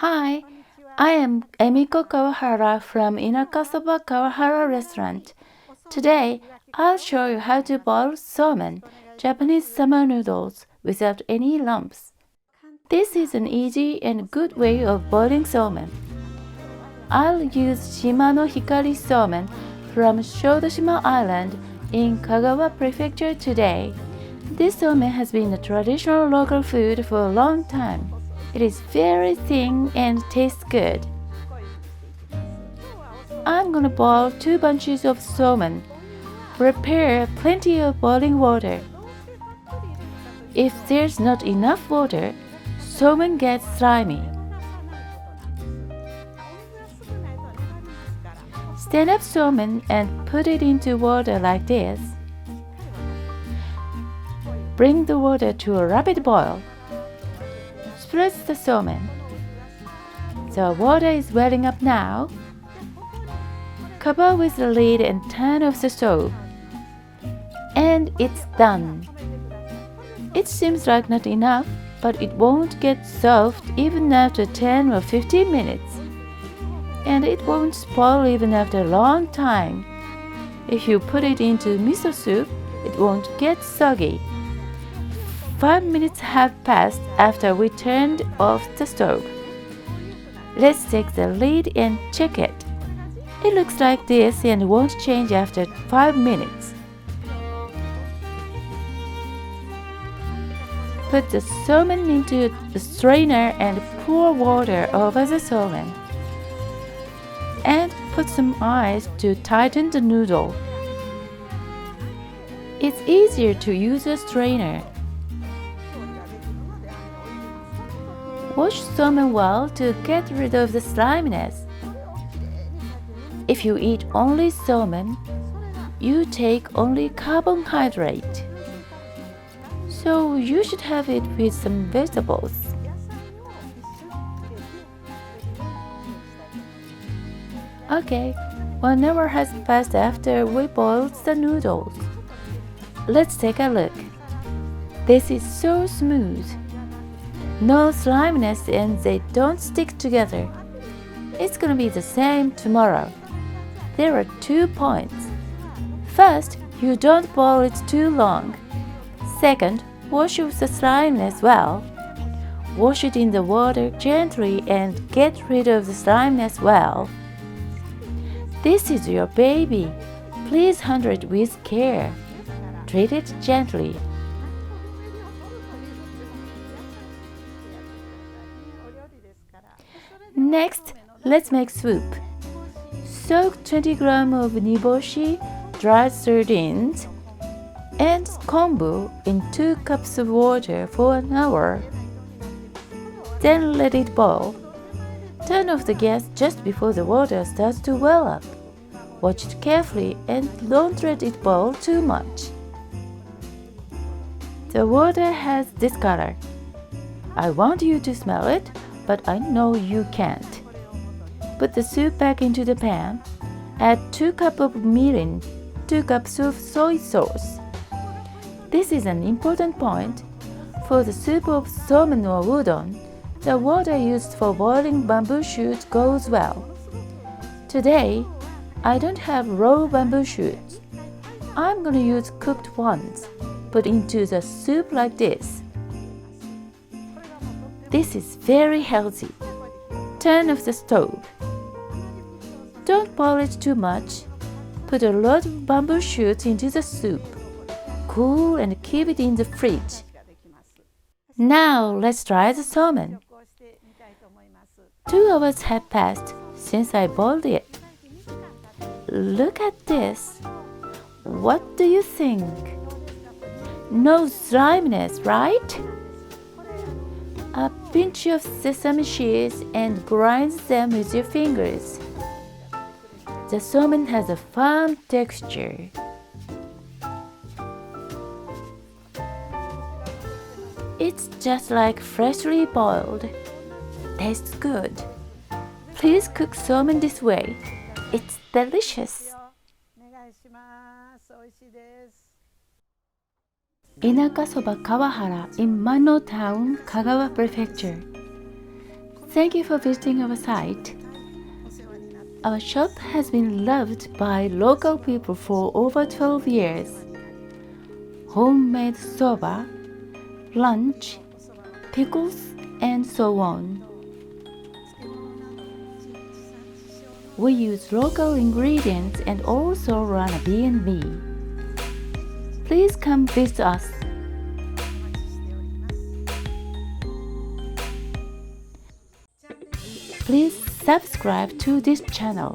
Hi, I am Emiko Kawahara from Inakasoba Kawahara Restaurant. Today, I'll show you how to boil somen, Japanese summer noodles, without any lumps. This is an easy and good way of boiling somen. I'll use Shimanohikari somen from Shodoshima Island in Kagawa Prefecture today. This somen has been a traditional local food for a long time. It is very thin and tastes good. I'm gonna boil 2 bunches of somen. Prepare plenty of boiling water. If there's not enough water, somen gets slimy. Stand up somen and put it into water like this. Bring the water to a rapid boil. Spread the somen. The water is welling up now. Cover with the lid and turn off the stove. And it's done. It seems like not enough, but it won't get soft even after 10 or 15 minutes. And it won't spoil even after a long time. If you put it into miso soup, it won't get soggy. 5 minutes have passed after we turned off the stove. Let's take the lid and check it. It looks like this and won't change after 5 minutes. Put the somen into the strainer and pour water over the somen. And put some ice to tighten the noodle. It's easier to use a strainer. Wash somen well to get rid of the sliminess. If you eat only somen, you take only carbohydrate. So you should have it with some vegetables. Okay, 1 hour has passed after we boiled the noodles. Let's take a look. This is so smooth. No sliminess and they don't stick together. It's gonna be the same tomorrow. There are 2 points. First, you don't boil it too long. Second, wash off the sliminess well. Wash it in the water gently and get rid of the sliminess well. This is your baby. Please handle it with care. Treat it gently. Next, let's make soup. Soak 20 grams of Niboshi, dried sardines, and Konbu in 2 cups of water for an hour. Then let it boil. Turn off the gas just before the water starts to well up. Watch it carefully and don't let it boil too much. The water has this color. I want you to smell it, but I know you can't. Put the soup back into the pan. Add 2 cups of mirin, 2 cups of soy sauce. This is an important point. For the soup of somen or udon, the water used for boiling bamboo shoots goes well. Today, I don't have raw bamboo shoots. I'm gonna use cooked ones. Put into the soup like this. This is very healthy. Turn off the stove. Don't boil it too much. Put a lot of bamboo shoots into the soup. Cool and keep it in the fridge. Now let's try the somen. 2 hours have passed since I boiled it. Look at this. What do you think? No sliminess, right? A pinch of sesame seeds and grind them with your fingers. The somen has a firm texture. It's just like freshly boiled. Tastes good. Please cook somen this way. It's delicious. Inakasoba Kawahara in Mano Town, Kagawa Prefecture. Thank you for visiting our site. Our shop has been loved by local people for over 12 years. Homemade soba, lunch, pickles, and so on. We use local ingredients and also run a B&B. Please come visit us. Please subscribe to this channel.